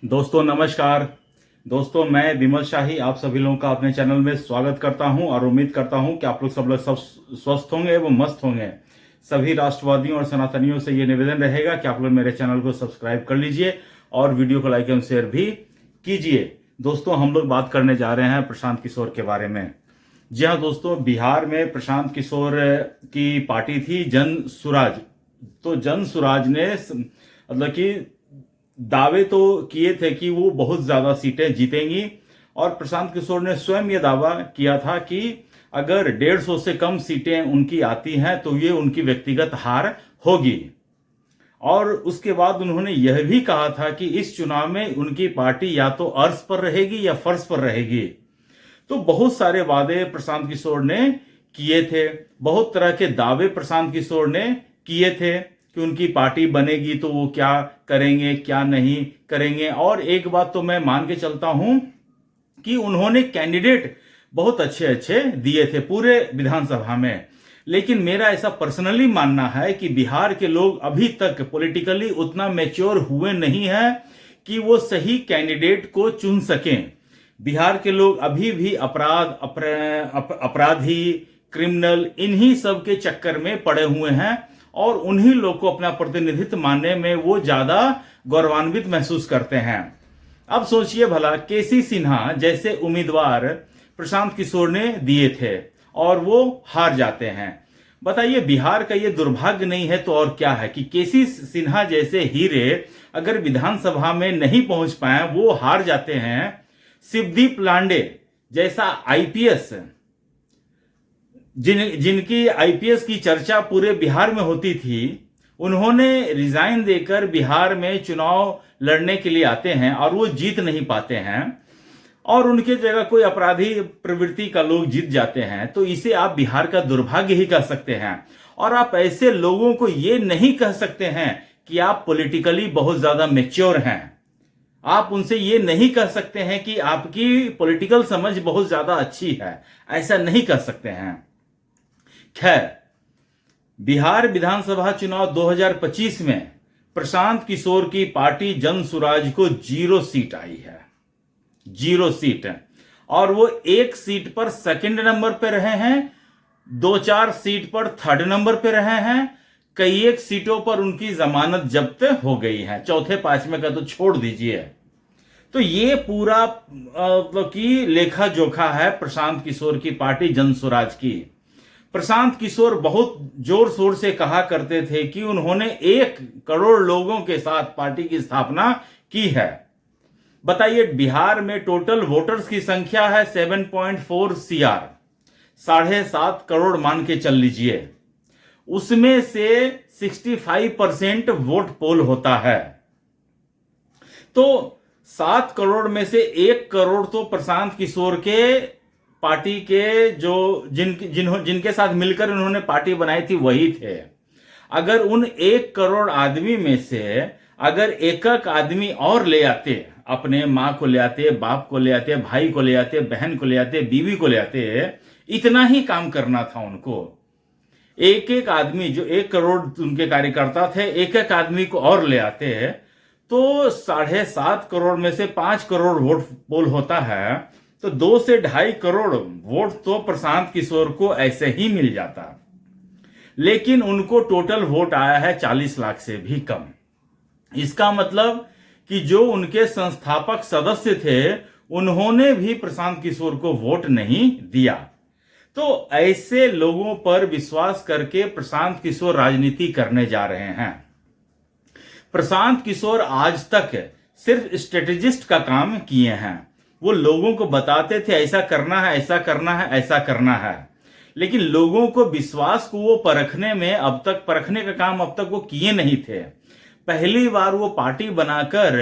दोस्तों नमस्कार। दोस्तों मैं विमल शाही आप सभी लोगों का अपने चैनल में स्वागत करता हूं और उम्मीद करता हूं कि आप लोग सब स्वस्थ होंगे एवं मस्त होंगे। सभी राष्ट्रवादियों और सनातनियों से ये निवेदन रहेगा कि आप लोग मेरे चैनल को सब्सक्राइब कर लीजिए और वीडियो को लाइक एवं शेयर भी कीजिए। दोस्तों हम लोग बात करने जा रहे हैं प्रशांत किशोर के बारे में। जी हाँ दोस्तों, बिहार में प्रशांत किशोर की पार्टी थी जन सुराज। तो जन सुराज ने मतलब कि दावे तो किए थे कि वो बहुत ज्यादा सीटें जीतेंगी और प्रशांत किशोर ने स्वयं ये दावा किया था कि अगर 150 से कम सीटें उनकी आती हैं तो ये उनकी व्यक्तिगत हार होगी। और उसके बाद उन्होंने यह भी कहा था कि इस चुनाव में उनकी पार्टी या तो अर्श पर रहेगी या फर्श पर रहेगी। तो बहुत सारे वादे प्रशांत किशोर ने किए थे, बहुत तरह के दावे प्रशांत किशोर ने किए थे कि उनकी पार्टी बनेगी तो वो क्या करेंगे क्या नहीं करेंगे। और एक बात तो मैं मान के चलता हूं कि उन्होंने कैंडिडेट बहुत अच्छे अच्छे दिए थे पूरे विधानसभा में। लेकिन मेरा ऐसा पर्सनली मानना है कि बिहार के लोग अभी तक पॉलिटिकली उतना मैच्योर हुए नहीं है कि वो सही कैंडिडेट को चुन सकें। बिहार के लोग अभी भी अपराधी क्रिमिनल इन्हीं सब के चक्कर में पड़े हुए हैं और उन्हीं लोग को अपना प्रतिनिधित्व मानने में वो ज्यादा गौरवान्वित महसूस करते हैं। अब सोचिए भला, केसी सिन्हा जैसे उम्मीदवार प्रशांत किशोर ने दिए थे और वो हार जाते हैं। बताइए बिहार का ये दुर्भाग्य नहीं है तो और क्या है कि केसी सिन्हा जैसे हीरे अगर विधानसभा में नहीं पहुंच पाए, वो हार जाते हैं। शिवदीप लांडे जैसा आईपीएस जिनकी आईपीएस की चर्चा पूरे बिहार में होती थी, उन्होंने रिजाइन देकर बिहार में चुनाव लड़ने के लिए आते हैं और वो जीत नहीं पाते हैं और उनके जगह कोई अपराधी प्रवृत्ति का लोग जीत जाते हैं। तो इसे आप बिहार का दुर्भाग्य ही कह सकते हैं। और आप ऐसे लोगों को ये नहीं कह सकते हैं कि आप पॉलिटिकली बहुत ज्यादा मैच्योर हैं। आप उनसे ये नहीं कह सकते हैं कि आपकी पॉलिटिकल समझ बहुत ज्यादा अच्छी है, ऐसा नहीं कह सकते हैं। खैर, बिहार विधानसभा चुनाव 2025 में प्रशांत किशोर की पार्टी जन सुराज को 0 सीट आई है, 0 सीट है। और वो 1 सीट पर सेकंड नंबर पे रहे हैं, 2-4 सीट पर थर्ड नंबर पे रहे हैं, कई एक सीटों पर उनकी जमानत जब्त हो गई है, चौथे पांचवें का तो छोड़ दीजिए। तो ये पूरा मतलब की लेखा जोखा है प्रशांत किशोर की पार्टी जन सुराज की। प्रशांत किशोर बहुत जोर शोर से कहा करते थे कि उन्होंने 1 करोड़ लोगों के साथ पार्टी की स्थापना की है। बताइए बिहार में टोटल वोटर्स की संख्या है 7.4 CR, 7.5 करोड़ मान के चल लीजिए। उसमें से 65% वोट पोल होता है। तो 7 करोड़ में से 1 करोड़ तो प्रशांत किशोर के पार्टी के जो जिनके साथ मिलकर उन्होंने पार्टी बनाई थी वही थे। अगर उन 1 करोड़ आदमी में से अगर एक आदमी और ले आते, अपने माँ को ले आते, बाप को ले आते, भाई को ले आते, बहन को ले आते, बीवी को ले आते, इतना ही काम करना था उनको। एक आदमी, जो 1 करोड़ उनके कार्यकर्ता थे, एक आदमी को और ले आते तो 7.5 करोड़ में से 5 करोड़ वोट पोल होता है। तो 2 से 2.5 करोड़ वोट तो प्रशांत किशोर को ऐसे ही मिल जाता। लेकिन उनको टोटल वोट आया है 40 लाख से भी कम। इसका मतलब कि जो उनके संस्थापक सदस्य थे उन्होंने भी प्रशांत किशोर को वोट नहीं दिया। तो ऐसे लोगों पर विश्वास करके प्रशांत किशोर राजनीति करने जा रहे हैं। प्रशांत किशोर आज तक सिर्फ स्ट्रेटेजिस्ट का काम किए हैं। वो लोगों को बताते थे ऐसा करना है, ऐसा करना है, ऐसा करना है। लेकिन लोगों को विश्वास को वो परखने का काम अब तक वो किए नहीं थे। पहली बार वो पार्टी बनाकर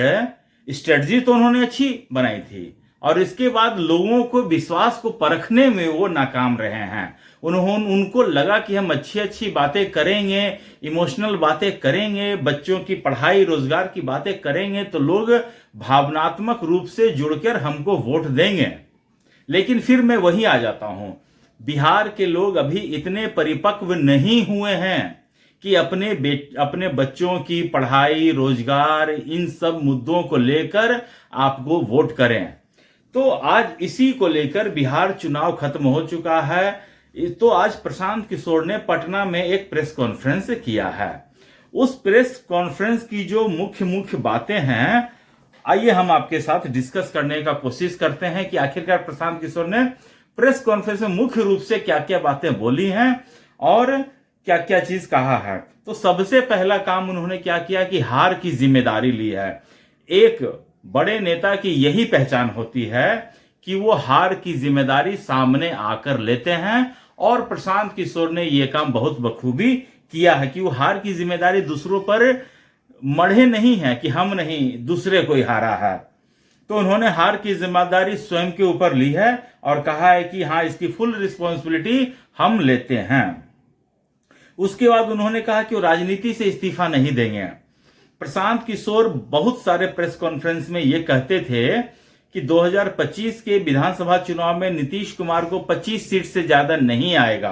स्ट्रेटजी तो उन्होंने अच्छी बनाई थी और इसके बाद लोगों को विश्वास को परखने में वो नाकाम रहे हैं। उनको लगा कि हम अच्छी अच्छी बातें करेंगे, इमोशनल बातें करेंगे, बच्चों की पढ़ाई रोजगार की बातें करेंगे तो लोग भावनात्मक रूप से जुड़कर हमको वोट देंगे। लेकिन फिर मैं वही आ जाता हूं, बिहार के लोग अभी इतने परिपक्व नहीं हुए हैं कि अपने बच्चों की पढ़ाई, रोजगार, इन सब मुद्दों को लेकर आपको वोट करें। तो आज इसी को लेकर बिहार चुनाव खत्म हो चुका है। तो आज प्रशांत किशोर ने पटना में एक प्रेस कॉन्फ्रेंस किया है। उस प्रेस कॉन्फ्रेंस की जो मुख्य बातें हैं, आइए हम आपके साथ डिस्कस करने का कोशिश करते हैं कि आखिरकार प्रशांत किशोर ने प्रेस कॉन्फ्रेंस में मुख्य रूप से क्या क्या बातें बोली हैं और क्या क्या चीज कहा है। तो सबसे पहला काम उन्होंने क्या किया कि हार की जिम्मेदारी ली है। एक बड़े नेता की यही पहचान होती है कि वो हार की जिम्मेदारी सामने आकर लेते हैं, और प्रशांत किशोर ने यह काम बहुत बखूबी किया है कि वो हार की जिम्मेदारी दूसरों पर मढ़े नहीं है कि हम नहीं, दूसरे कोई हारा है। तो उन्होंने हार की जिम्मेदारी स्वयं के ऊपर ली है और कहा है कि हाँ, इसकी फुल रिस्पॉन्सिबिलिटी हम लेते हैं। उसके बाद उन्होंने कहा कि वो राजनीति से इस्तीफा नहीं देंगे। प्रशांत किशोर बहुत सारे प्रेस कॉन्फ्रेंस में ये कहते थे कि 2025 के विधानसभा चुनाव में नीतीश कुमार को 25 सीट से ज्यादा नहीं आएगा,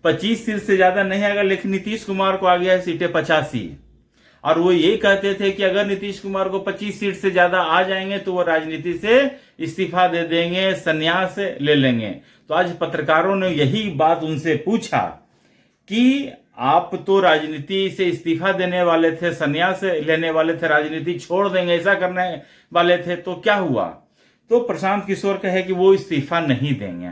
25 सीट से ज्यादा नहीं आएगा, लेकिन नीतीश कुमार को आ गया है सीटें 85। और वो ये कहते थे कि अगर नीतीश कुमार को 25 सीट से ज्यादा आ जाएंगे तो वो राजनीति से इस्तीफा दे देंगे, संन्यास ले लेंगे। तो आज पत्रकारों ने यही बात उनसे पूछा कि आप तो राजनीति से इस्तीफा देने वाले थे, संन्यास लेने वाले थे, राजनीति छोड़ देंगे ऐसा करने वाले थे, तो क्या हुआ? तो प्रशांत किशोर कहे कि वो इस्तीफा नहीं देंगे।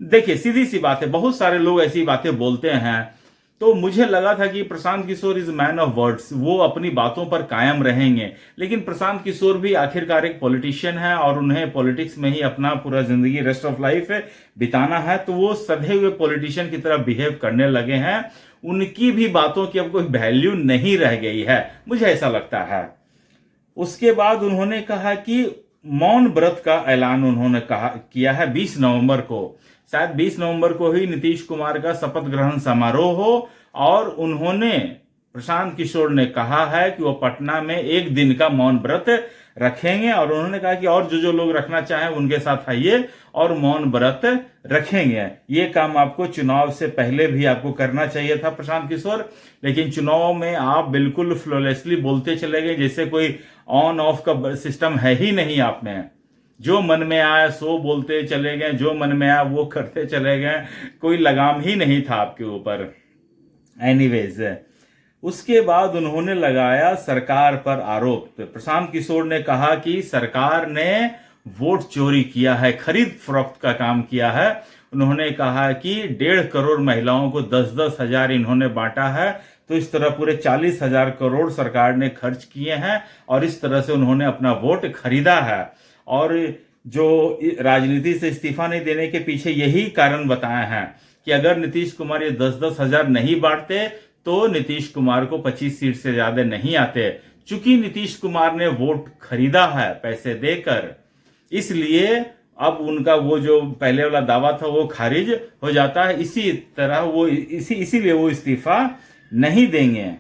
देखिए, सीधी सी बात है, बहुत सारे लोग ऐसी बातें बोलते हैं। तो मुझे लगा था कि Prashant Kishor is man of words, वो अपनी बातों पर कायम रहेंगे। लेकिन प्रशांत किशोर भी आखिरकार एक पॉलिटिशियन है और उन्हें पॉलिटिक्स में ही अपना पूरा जिंदगी, रेस्ट ऑफ लाइफ बिताना है। तो वो सधे हुए पॉलिटिशियन की तरह बिहेव करने लगे हैं। उनकी भी बातों की अब कोई वैल्यू नहीं रह गई है, मुझे ऐसा लगता है। उसके बाद उन्होंने कहा कि मौन व्रत का ऐलान उन्होंने किया है 20 नवंबर को। शायद 20 नवंबर को ही नीतीश कुमार का शपथ ग्रहण समारोह हो, और उन्होंने, प्रशांत किशोर ने कहा है कि वो पटना में एक दिन का मौन व्रत रखेंगे। और उन्होंने कहा कि और जो लोग रखना चाहें उनके साथ आइए और मौन व्रत रखेंगे। ये काम आपको चुनाव से पहले भी आपको करना चाहिए था प्रशांत किशोर, लेकिन चुनाव में आप बिल्कुल फ्लॉलेसली बोलते चले गए, जैसे कोई ऑन ऑफ का सिस्टम है ही नहीं। आपने जो मन में आया सो बोलते चले गए, जो मन में आया वो करते चले गए, कोई लगाम ही नहीं था आपके ऊपर। एनीवेज, उसके बाद उन्होंने लगाया सरकार पर आरोप। प्रशांत किशोर ने कहा कि सरकार ने वोट चोरी किया है, खरीद फरोख्त का काम किया है। उन्होंने कहा कि 1.5 करोड़ महिलाओं को 10-10 हजार इन्होंने बांटा है। तो इस तरह पूरे 40,000 करोड़ सरकार ने खर्च किए हैं और इस तरह से उन्होंने अपना वोट खरीदा है। और जो राजनीति से इस्तीफा नहीं देने के पीछे यही कारण बताए हैं कि अगर नीतीश कुमार ये 10-10 हजार नहीं बांटते तो नीतीश कुमार को 25 सीट से ज्यादा नहीं आते। चूंकि नीतीश कुमार ने वोट खरीदा है पैसे देकर, इसलिए अब उनका वो जो पहले वाला दावा था वो खारिज हो जाता है। इसी तरह वो इसीलिए वो इस्तीफा नहीं देंगे।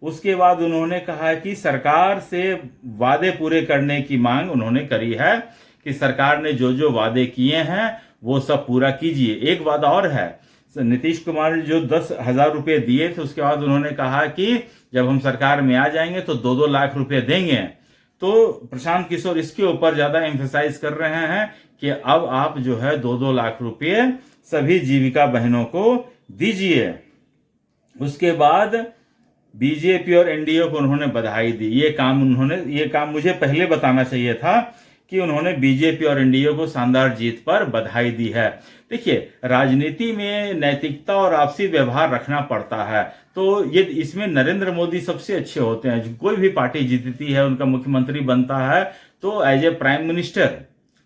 उसके बाद उन्होंने कहा कि सरकार से वादे पूरे करने की मांग उन्होंने करी है कि सरकार ने जो वादे किए हैं वो सब पूरा कीजिए। एक वादा और है, नीतीश कुमार ने जो 10,000 रुपये दिए थे, उसके बाद उन्होंने कहा कि जब हम सरकार में आ जाएंगे तो 2-2 लाख रुपए देंगे। तो प्रशांत किशोर इसके ऊपर ज्यादा एम्फेसाइज कर रहे हैं कि अब आप जो है 2-2 लाख रुपये सभी जीविका बहनों को दीजिए। उसके बाद बीजेपी और एनडीए को उन्होंने बधाई दी। ये काम मुझे पहले बताना चाहिए था कि उन्होंने बीजेपी और एनडीए को शानदार जीत पर बधाई दी है। देखिए, राजनीति में नैतिकता और आपसी व्यवहार रखना पड़ता है। तो ये इसमें नरेंद्र मोदी सबसे अच्छे होते हैं। कोई भी पार्टी जीतती है, उनका मुख्यमंत्री बनता है, तो एज ए प्राइम मिनिस्टर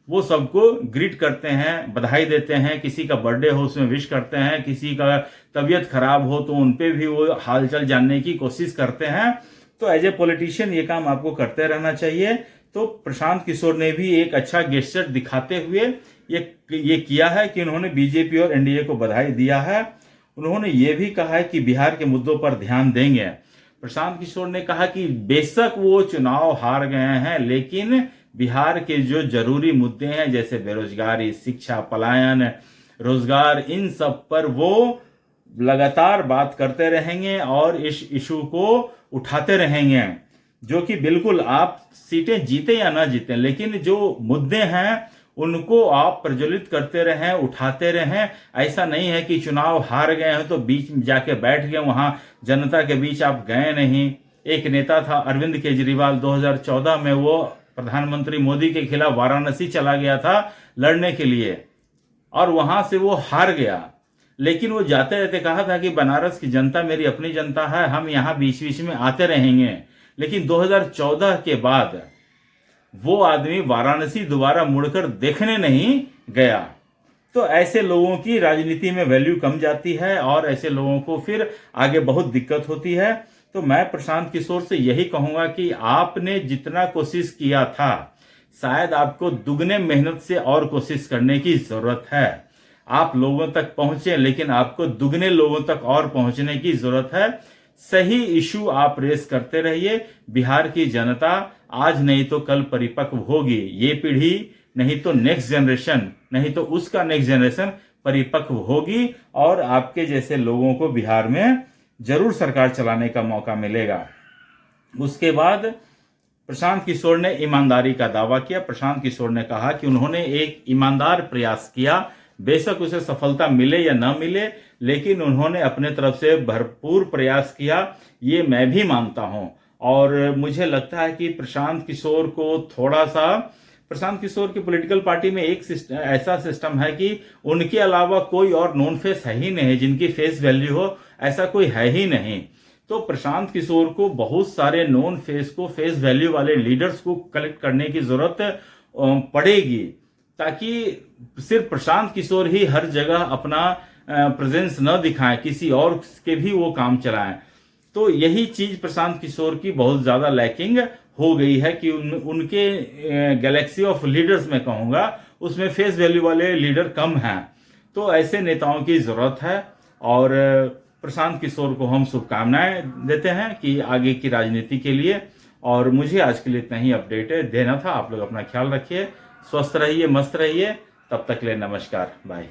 वो सबको ग्रीट करते हैं, बधाई देते हैं। किसी का बर्थडे हो उसमें विश करते हैं, किसी का तबीयत खराब हो तो उनपे भी वो हालचाल जानने की कोशिश करते हैं। तो एज ए पॉलिटिशियन ये काम आपको करते रहना चाहिए। तो प्रशांत किशोर ने भी एक अच्छा गेस्चर दिखाते हुए ये किया है कि उन्होंने बीजेपी और एनडीए को बधाई दिया है। उन्होंने ये भी कहा है कि बिहार के मुद्दों पर ध्यान देंगे। प्रशांत किशोर ने कहा कि बेशक वो चुनाव हार गए हैं, लेकिन बिहार के जो जरूरी मुद्दे हैं जैसे बेरोजगारी, शिक्षा, पलायन, रोजगार, इन सब पर वो लगातार बात करते रहेंगे और इस इशू को उठाते रहेंगे, जो कि बिल्कुल आप सीटें जीते या ना जीते, लेकिन जो मुद्दे हैं उनको आप प्रज्वलित करते रहें, उठाते रहें। ऐसा नहीं है कि चुनाव हार गए हैं तो बीच में जाके बैठ गए, वहां जनता के बीच आप गए नहीं। एक नेता था अरविंद केजरीवाल, 2014 में वो प्रधानमंत्री मोदी के खिलाफ वाराणसी चला गया था लड़ने के लिए और वहां से वो हार गया, लेकिन वो जाते रहते कहा था कि बनारस की जनता मेरी अपनी जनता है, हम यहाँ बीच बीच में आते रहेंगे। लेकिन 2014 के बाद वो आदमी वाराणसी दोबारा मुड़कर देखने नहीं गया। तो ऐसे लोगों की राजनीति में वैल्यू कम जाती है और ऐसे लोगों को फिर आगे बहुत दिक्कत होती है। तो मैं प्रशांत किशोर से यही कहूंगा कि आपने जितना कोशिश किया था, शायद आपको दुगने मेहनत से और कोशिश करने की जरूरत है। आप लोगों तक पहुंचे, लेकिन आपको दुगने लोगों तक और पहुंचने की जरूरत है। सही इशू आप रेस करते रहिए। बिहार की जनता आज नहीं तो कल परिपक्व होगी। ये पीढ़ी नहीं तो नेक्स्ट जनरेशन, नहीं तो उसका नेक्स्ट जनरेशन परिपक्व होगी और आपके जैसे लोगों को बिहार में जरूर सरकार चलाने का मौका मिलेगा। उसके बाद प्रशांत किशोर ने ईमानदारी का दावा किया। प्रशांत किशोर ने कहा कि उन्होंने एक ईमानदार प्रयास किया, बेशक उसे सफलता मिले या न मिले, लेकिन उन्होंने अपने तरफ से भरपूर प्रयास किया, ये मैं भी मानता हूं। और मुझे लगता है कि प्रशांत किशोर की पॉलिटिकल पार्टी में एक ऐसा सिस्टम है कि उनके अलावा कोई और नॉन फेस है ही नहीं, जिनकी फेस वैल्यू हो, ऐसा कोई है ही नहीं। तो प्रशांत किशोर को बहुत सारे नॉन फेस को, फेस वैल्यू वाले लीडर्स को कलेक्ट करने की जरूरत पड़ेगी, ताकि सिर्फ प्रशांत किशोर ही हर जगह अपना प्रेजेंस न दिखाएं, किसी और के भी वो काम चलाएं। तो यही चीज प्रशांत किशोर की बहुत ज्यादा लैकिंग हो गई है कि उनके गैलेक्सी ऑफ लीडर्स में कहूंगा, उसमें फेस वैल्यू वाले लीडर कम हैं। तो ऐसे नेताओं की जरूरत है और प्रशांत किशोर को हम शुभकामनाएं देते हैं कि आगे की राजनीति के लिए। और मुझे आज के लिए इतना ही अपडेट देना था। आप लोग अपना ख्याल रखिए, स्वस्थ रहिए, मस्त रहिए। तब तक के लिए नमस्कार, बाय।